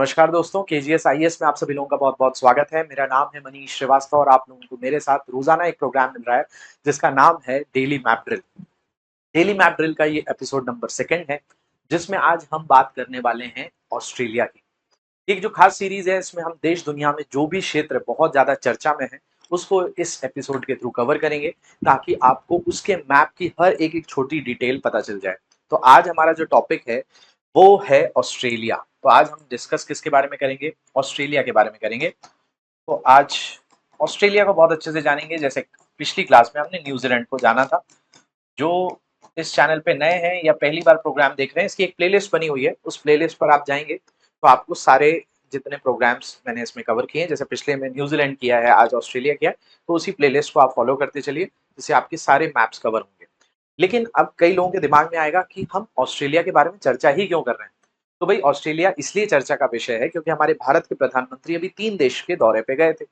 नमस्कार दोस्तों, KGS IAS में आप सभी लोगों का बहुत-बहुत स्वागत है। मेरा नाम है मनीष श्रीवास्तव और आप लोगों को मेरे साथ रोज़ाना एक प्रोग्राम मिल रहा है, जिसका नाम है daily map drill. Daily map drill का ये एपिसोड नंबर 2 है, जिसमें आज हम बात करने वाले हैं ऑस्ट्रेलिया की। एक जो खास सीरीज़ है, इसमें हम देश दुनिया में जो भी क्षेत्र बहुत ज़्यादा चर्चा में है, उसको इस एपिसोड के थ्रू कवर करेंगे, ताकि आपको उसके मैप की हर एक-एक छोटी डिटेल पता चल जाए। तो आज हमारा जो टॉपिक है, वो है ऑस्ट्रेलिया। तो आज हम डिस्कस किसके बारे में करेंगे? ऑस्ट्रेलिया के बारे में करेंगे। तो आज ऑस्ट्रेलिया को बहुत अच्छे से जानेंगे। जैसे पिछली क्लास में हमने न्यूजीलैंड को जाना था। जो इस चैनल पे नए हैं या पहली बार प्रोग्राम देख रहे हैं, इसकी एक प्लेलिस्ट बनी हुई है। उस प्लेलिस्ट पर आप जाएंगे तो आपको सारे जितने प्रोग्राम्स मैंने इसमें कवर किए हैं, जैसे पिछले में न्यूजीलैंड किया है, आज ऑस्ट्रेलिया किया है, तो उसी प्लेलिस्ट को आप फॉलो करते चलिए, जिससे आपके सारे मैप्स कवर होंगे। लेकिन अब कई लोगों के दिमाग में आएगा कि हम ऑस्ट्रेलिया के बारे में चर्चा ही क्यों कर रहे हैं? तो भाई, ऑस्ट्रेलिया इसलिए चर्चा का विषय है क्योंकि हमारे भारत के प्रधानमंत्री अभी 3 देश के दौरे पे गए थे।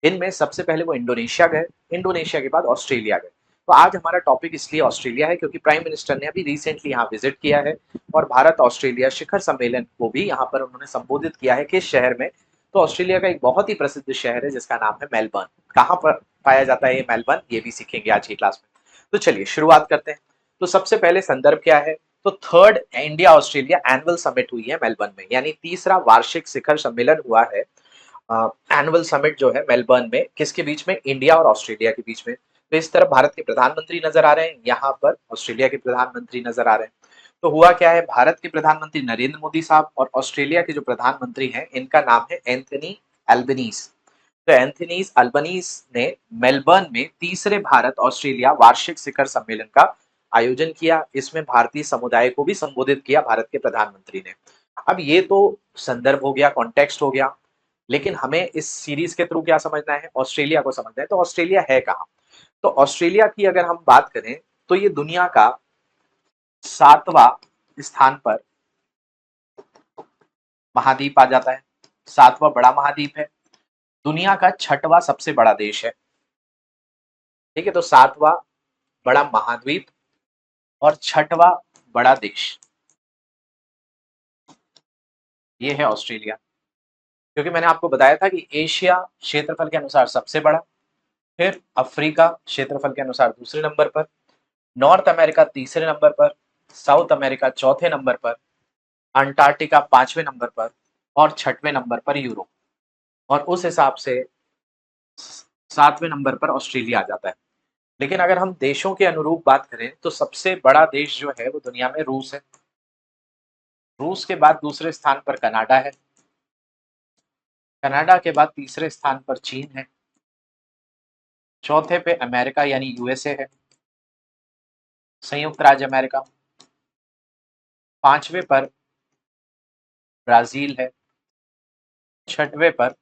इनमें सबसे पहले वो इंडोनेशिया गए, इंडोनेशिया के बाद ऑस्ट्रेलिया गए। तो आज हमारा टॉपिक इसलिए ऑस्ट्रेलिया है क्योंकि प्राइम मिनिस्टर ने अभी रिसेंटली यहाँ विजिट किया है और भारत ऑस्ट्रेलिया शिखर सम्मेलन को भी यहाँ पर उन्होंने संबोधित किया है। किस शहर में? तो ऑस्ट्रेलिया का एक बहुत ही प्रसिद्ध शहर है जिसका नाम है मेलबर्न। कहाँ पर पाया जाता है ये मेलबर्न, ये भी सीखेंगे आज की क्लास में। तो चलिए शुरुआत करते हैं। तो सबसे पहले संदर्भ क्या है? तो third India Australia annual summit हुई है मेलबर्न में, यानी तीसरा वार्षिक शिखर सम्मेलन हुआ है। एनुअल समिट जो है मेलबर्न में, किसके बीच में? इंडिया और ऑस्ट्रेलिया के बीच में। तो इस तरफ भारत के प्रधानमंत्री नजर आ रहे हैं, यहाँ पर ऑस्ट्रेलिया के प्रधानमंत्री नजर आ रहे हैं। तो हुआ क्या है, भारत के प्रधानमंत्री नरेंद्र मोदी साहब और ऑस्ट्रेलिया के जो प्रधानमंत्री हैं, इनका नाम है एंथनी अल्बनीज। तो एंथनीज अल्बनीज ने मेलबर्न में तीसरे भारत ऑस्ट्रेलिया वार्षिक शिखर सम्मेलन का आयोजन किया। इसमें भारतीय समुदाय को भी संबोधित किया भारत के प्रधानमंत्री ने। अब ये तो संदर्भ हो गया, कॉन्टेक्स्ट हो गया। लेकिन हमें इस सीरीज के थ्रू क्या समझना है? ऑस्ट्रेलिया को समझना है। तो ऑस्ट्रेलिया है कहाँ? तो ऑस्ट्रेलिया की अगर हम बात करें तो ये दुनिया का 7वां स्थान पर महाद्वीप आ जाता है। 7वां बड़ा महाद्वीप है, दुनिया का 6वां सबसे बड़ा देश है। ठीक है, तो 7वां बड़ा महाद्वीप और 6वां बड़ा देश, ये है ऑस्ट्रेलिया। क्योंकि मैंने आपको बताया था कि एशिया क्षेत्रफल के अनुसार सबसे बड़ा, फिर अफ्रीका क्षेत्रफल के अनुसार दूसरे नंबर पर, नॉर्थ अमेरिका तीसरे नंबर पर, साउथ अमेरिका चौथे नंबर पर, अंटार्कटिका 5वें नंबर पर और 6वें नंबर पर यूरोप। और उस हिसाब से 7वें नंबर पर ऑस्ट्रेलिया आ जाता है। लेकिन अगर हम देशों के अनुरूप बात करें तो सबसे बड़ा देश जो है वो दुनिया में रूस है। रूस के बाद दूसरे स्थान पर कनाडा है, कनाडा के बाद तीसरे स्थान पर चीन है, चौथे पे अमेरिका यानी यूएसए है, संयुक्त राज्य अमेरिका, 5वें पर ब्राजील है, 6वें पर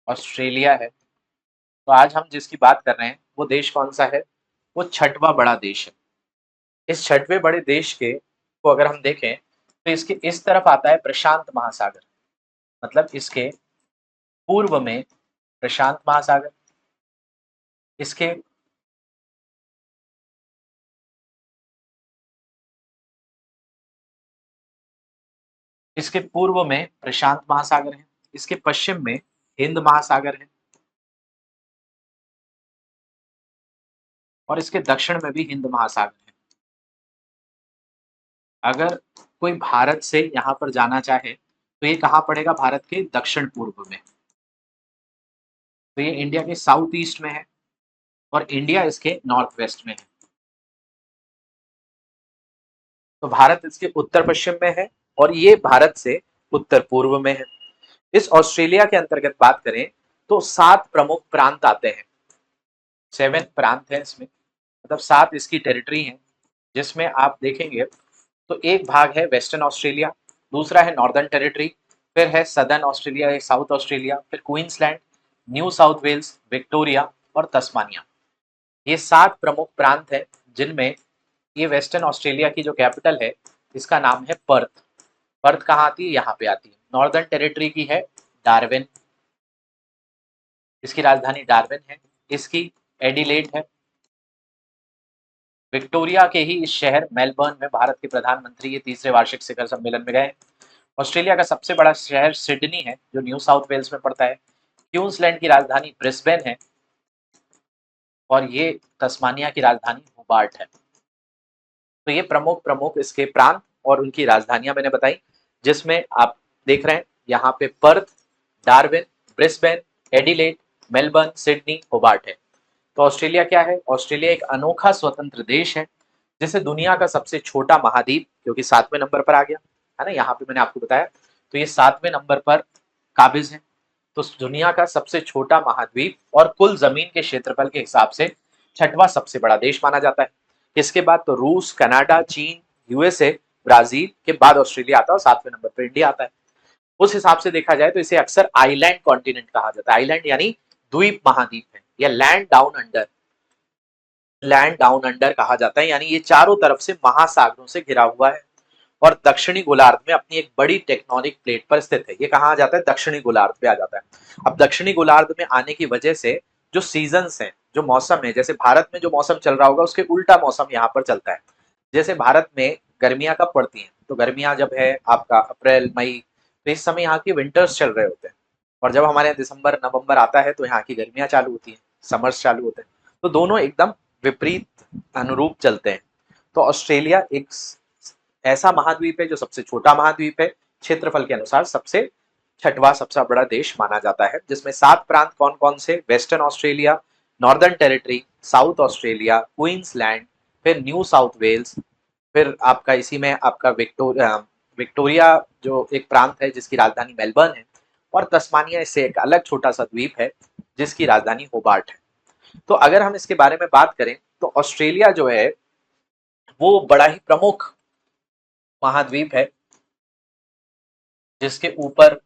ऑस्ट्रेलिया है। तो आज हम जिसकी बात कर रहे हैं वो देश कौन सा है? वो 6वां बड़ा देश है। इस 6वें बड़े देश के को अगर हम देखें तो इसके इस तरफ आता है प्रशांत महासागर, मतलब इसके पूर्व में प्रशांत महासागर, इसके इसके पूर्व में प्रशांत महासागर है, इसके पश्चिम में हिंद महासागर है और इसके दक्षिण में भी हिंद महासागर है। अगर कोई भारत से यहाँ पर जाना चाहे तो ये कहाँ पड़ेगा? भारत के दक्षिण पूर्व में। तो ये इंडिया के साउथ ईस्ट में है और इंडिया इसके नॉर्थ वेस्ट में है। तो भारत इसके उत्तर पश्चिम में है और ये भारत से उत्तर पूर्व में है। इस ऑस्ट्रेलिया के अंतर्गत बात करें तो 7 प्रमुख प्रांत आते हैं। 7 प्रांत है इसमें, मतलब 7 इसकी टेरिटरी है, जिसमें आप देखेंगे तो एक भाग है वेस्टर्न ऑस्ट्रेलिया, दूसरा है नॉर्दर्न टेरिटरी, फिर है सदर्न ऑस्ट्रेलिया या साउथ ऑस्ट्रेलिया, फिर Queensland, New South Wales, Victoria और तस्मानिया। ये 7 प्रमुख प्रांत है, जिनमें ये वेस्टर्न ऑस्ट्रेलिया की जो कैपिटल है इसका नाम है पर्थ। पर्थ कहाँ आती है? यहाँ पे आती है। नॉर्दर्न टेरिटरी की है डार्विन, इसकी राजधानी डार्विन है, इसकी एडिलेड है। विक्टोरिया के ही इस शहर मेलबर्न में भारत के प्रधानमंत्री ये तीसरे वार्षिक शिखर सम्मेलन में गए। ऑस्ट्रेलिया का सबसे बड़ा शहर सिडनी है जो न्यू साउथ वेल्स में पड़ता है। क्वींसलैंड की राजधानी ब्रिस्बेन है और ये तस्मानिया की राजधानी होबार्ट है। तो ये प्रमुख प्रमुख इसके प्रांत और उनकी राजधानियां मैंने बताई, जिसमें आप देख रहे हैं यहाँ पे Perth, Darwin, Brisbane, Adelaide, Melbourne, Sydney, Hobart है। तो ऑस्ट्रेलिया क्या है? ऑस्ट्रेलिया एक अनोखा स्वतंत्र देश है जिसे दुनिया का सबसे छोटा महाद्वीप, क्योंकि 7वें नंबर पर आ गया है ना, यहाँ पे मैंने आपको बताया, तो ये 7वें नंबर पर काबिज है। तो दुनिया का सबसे छोटा महाद्वीप और कुल जमीन के क्षेत्रफल के हिसाब से छठवां सबसे बड़ा देश माना जाता है। इसके बाद तो रूस, कनाडा, चीन, यूएसए, ब्राजील के बाद ऑस्ट्रेलिया आता है और 7वें नंबर पर इंडिया आता है। उस हिसाब से देखा जाए तो इसे अक्सर आइलैंड कॉन्टिनेंट कहा जाता है। आइलैंड यानी द्वीप महाद्वीप है, या लैंड डाउन अंडर कहा जाता है, यानी ये चारों तरफ से महासागरों से घिरा हुआ है और दक्षिणी गोलार्ध में अपनी एक बड़ी टेक्टोनिक प्लेट पर स्थित है। ये कहा जाता है? दक्षिणी गोलार्ध पे आ जाता है। अब दक्षिणी गोलार्ध में आने की वजह से जो सीजन्स हैं, जो मौसम है, जैसे भारत में जो मौसम चल रहा होगा उसके उल्टा मौसम यहाँ पर चलता है। जैसे भारत में गर्मियां कब पड़ती हैं? तो गर्मियां जब है आपका अप्रैल मई, तो इस समय यहाँ की विंटर्स चल रहे होते हैं। और जब हमारे यहाँ दिसंबर नवंबर आता है तो यहाँ की गर्मियां चालू होती हैं, समर्स चालू होते हैं। तो दोनों एकदम विपरीत अनुरूप चलते हैं। तो ऑस्ट्रेलिया एक ऐसा महाद्वीप है जो सबसे छोटा महाद्वीप है, क्षेत्रफल के अनुसार सबसे छठवां सबसे बड़ा देश माना जाता है, जिसमें 7 प्रांत कौन कौन से? Western Australia, northern territory, south Australia, Queensland, फिर न्यू साउथ वेल्स, फिर आपका इसी में आपका विक्टोरिया जो एक प्रांत है जिसकी राजधानी मेलबर्न है, और तस्मानिया इससे एक अलग छोटा सा द्वीप है जिसकी राजधानी होबार्ट है। तो अगर हम इसके बारे में बात करें तो ऑस्ट्रेलिया जो है वो बड़ा ही प्रमुख महाद्वीप है, जिसके ऊपर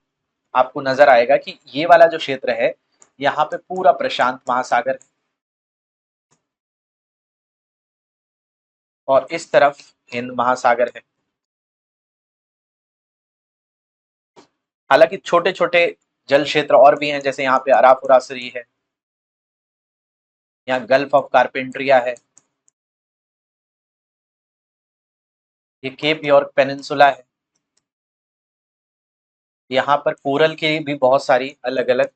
आपको नजर आएगा कि ये वाला जो क्षेत्र है यहाँ पे पूरा प्रशांत महासागर है और इस तरफ हिंद महासागर है। हालांकि छोटे छोटे जल क्षेत्र और भी हैं, जैसे यहाँ पे अराफुरासरी है, यहाँ गल्फ ऑफ कारपेंट्रिया है, ये केप यॉर्क पेनिनसुला है, यहाँ पर कोरल की भी बहुत सारी अलग अलग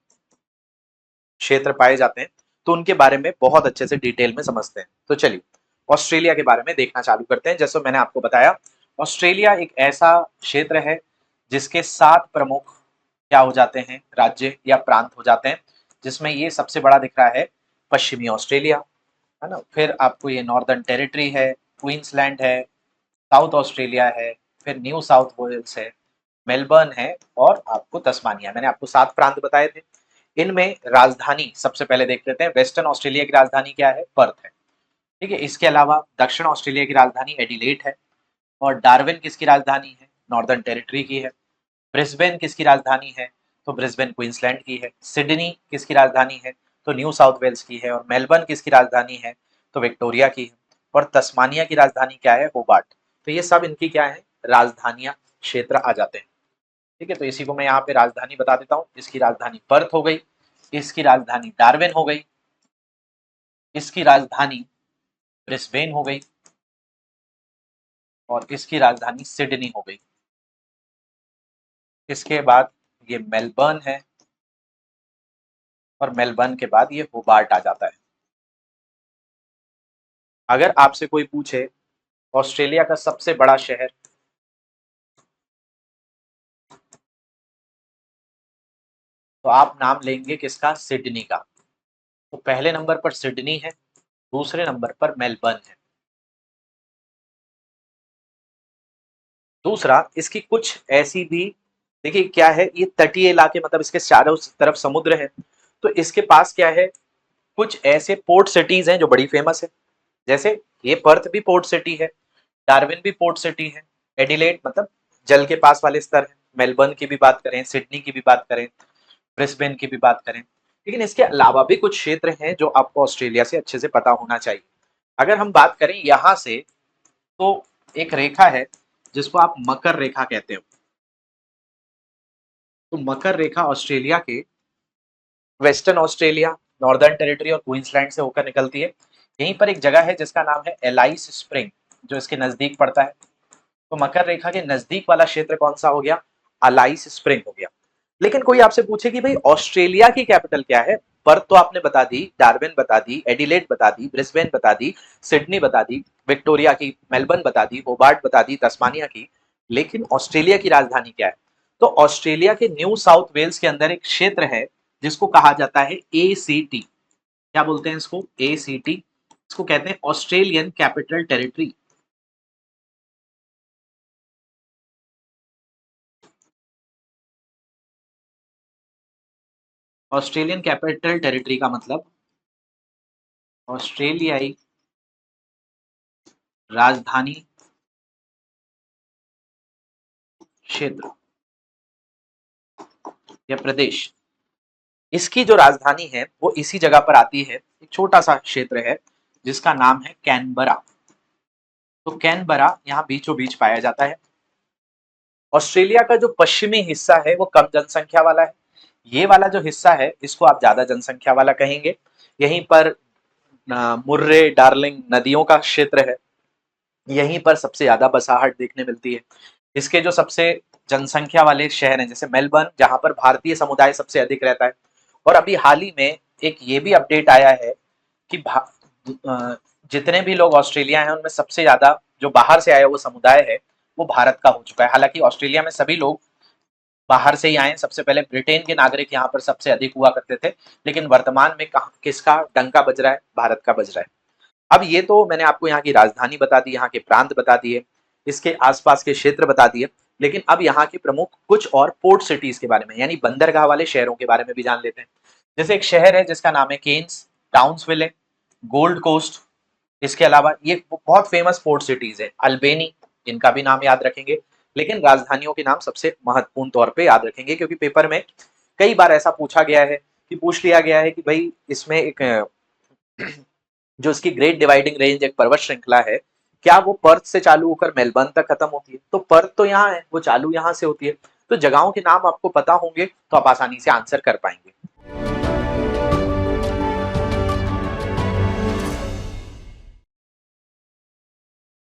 क्षेत्र पाए जाते हैं। तो उनके बारे में बहुत अच्छे से डिटेल में समझते हैं। तो चलिए ऑस्ट्रेलिया के बारे में देखना चालू करते हैं। जैसे मैंने आपको बताया, ऑस्ट्रेलिया एक ऐसा क्षेत्र है जिसके 7 प्रमुख क्या हो जाते हैं? राज्य या प्रांत हो जाते हैं, जिसमें ये सबसे बड़ा दिख रहा है पश्चिमी ऑस्ट्रेलिया, है ना। फिर आपको ये नॉर्दर्न टेरिटरी है, क्वींसलैंड है, साउथ ऑस्ट्रेलिया है, फिर न्यू साउथ वेल्स है, मेलबर्न है और आपको तस्मानिया। मैंने आपको 7 प्रांत बताए थे। इनमें राजधानी सबसे पहले देख लेते हैं। वेस्टर्न ऑस्ट्रेलिया की राजधानी क्या है? पर्थ है, ठीक है। इसके अलावा दक्षिण ऑस्ट्रेलिया की राजधानी एडिलेड है, और डार्विन किसकी राजधानी है? नॉर्दर्न टेरिटरी की है। ब्रिस्बेन किसकी राजधानी है? तो ब्रिस्बेन क्वींसलैंड की है। सिडनी किसकी राजधानी है? तो न्यू साउथ वेल्स की है। और मेलबर्न किसकी राजधानी है? तो विक्टोरिया की है। और तस्मानिया की राजधानी क्या है? होबार्ट। तो ये सब इनकी क्या है? राजधानियां क्षेत्र आ जाते हैं, ठीक है। तो इसी को मैं यहाँ पे राजधानी बता देता हूँ। इसकी राजधानी पर्थ हो गई, इसकी राजधानी डार्विन हो गई, इसकी राजधानी ब्रिस्बेन हो गई और इसकी राजधानी सिडनी हो गई। इसके बाद ये मेलबर्न है और मेलबर्न के बाद ये होबार्ट आ जाता है। अगर आपसे कोई पूछे ऑस्ट्रेलिया का सबसे बड़ा शहर, तो आप नाम लेंगे किसका? सिडनी का। तो पहले नंबर पर सिडनी है, दूसरे नंबर पर मेलबर्न है। दूसरा, इसकी कुछ ऐसी भी, देखिए क्या है, ये तटीय इलाके, मतलब इसके चारों तरफ समुद्र है। तो इसके पास क्या है? कुछ ऐसे पोर्ट सिटीज हैं जो बड़ी फेमस है। जैसे ये पर्थ भी पोर्ट सिटी है, डार्विन भी पोर्ट सिटी है, एडिलेड मतलब जल के पास वाले स्तर है, मेलबर्न की भी बात करें, सिडनी की भी बात करें, ब्रिस्बेन की भी बात करें। लेकिन इसके अलावा भी कुछ क्षेत्र हैं जो आपको ऑस्ट्रेलिया से अच्छे से पता होना चाहिए। अगर हम बात करें यहां से, तो एक रेखा है जिसको आप मकर रेखा कहते हो। तो मकर रेखा ऑस्ट्रेलिया के वेस्टर्न ऑस्ट्रेलिया, नॉर्दर्न टेरिटरी और क्वींसलैंड से होकर निकलती है। यहीं पर एक जगह है जिसका नाम है एलाइस स्प्रिंग, जो इसके नजदीक पड़ता है। तो मकर रेखा के नजदीक वाला क्षेत्र कौन सा हो गया? अलाइस स्प्रिंग हो गया। लेकिन कोई आपसे पूछे कि भाई ऑस्ट्रेलिया की कैपिटल क्या है, पर्थ तो आपने बता दी, डार्विन बता दी, एडिलेड बता दी, ब्रिस्बेन बता दी, सिडनी बता दी, विक्टोरिया की, मेलबर्न बता दी, होबार्ट बता दी, तस्मानिया की। लेकिन ऑस्ट्रेलिया की राजधानी क्या है? तो ऑस्ट्रेलिया के न्यू साउथ वेल्स के अंदर एक क्षेत्र है जिसको कहा जाता है ACT। क्या बोलते हैं इसको? ACT। इसको कहते हैं Australian capital territory. Australian capital territory का मतलब ऑस्ट्रेलियाई राजधानी क्षेत्र या प्रदेश। इसकी जो राजधानी है वो इसी जगह पर आती है, एक छोटा सा क्षेत्र है जिसका नाम है कैनबरा। तो कैनबरा यहाँ बीचों बीच पाया जाता है। ऑस्ट्रेलिया का जो पश्चिमी हिस्सा है वो कम जनसंख्या वाला है। ये वाला जो हिस्सा है इसको आप ज्यादा जनसंख्या वाला कहेंगे। यहीं पर मुर्रे डार्लिंग नदियों का क्षेत्र है। यहीं पर सबसे ज्यादा बसाहट देखने मिलती है। इसके जो सबसे जनसंख्या वाले शहर हैं जैसे मेलबर्न, जहां पर भारतीय समुदाय सबसे अधिक रहता है। और अभी हाल ही में एक ये भी अपडेट आया है कि जितने भी लोग ऑस्ट्रेलिया हैं उनमें सबसे ज्यादा जो बाहर से आया वो समुदाय है वो भारत का हो चुका है। हालांकि ऑस्ट्रेलिया में सभी लोग बाहर से ही आए। सबसे पहले ब्रिटेन के नागरिक यहाँ पर सबसे अधिक हुआ करते थे, लेकिन वर्तमान में किसका डंका बज रहा है? भारत का बज रहा है। अब ये तो मैंने आपको यहाँ की राजधानी बता दी, यहाँ के प्रांत बता दिए, इसके आसपास के क्षेत्र बता दिए। लेकिन अब यहाँ के प्रमुख कुछ और पोर्ट सिटीज के बारे में यानी बंदरगाह वाले शहरों के बारे में भी जान लेते हैं। जैसे एक शहर है जिसका नाम है केन्स, टाउन्सविल है, गोल्ड कोस्ट। इसके अलावा ये बहुत फेमस पोर्ट सिटीज है, अल्बेनी, इनका भी नाम याद रखेंगे। लेकिन राजधानियों के नाम सबसे महत्वपूर्ण तौर पे याद रखेंगे, क्योंकि पेपर में कई बार ऐसा पूछा गया है कि पूछ लिया गया है कि भाई इसमें एक जो इसकी ग्रेट डिवाइडिंग रेंज एक पर्वत श्रृंखला है, क्या वो पर्थ से चालू होकर मेलबर्न तक खत्म होती है? तो पर्थ तो यहाँ है, वो चालू यहाँ से होती है। तो जगहों के नाम आपको पता होंगे तो आप आसानी से आंसर कर पाएंगे।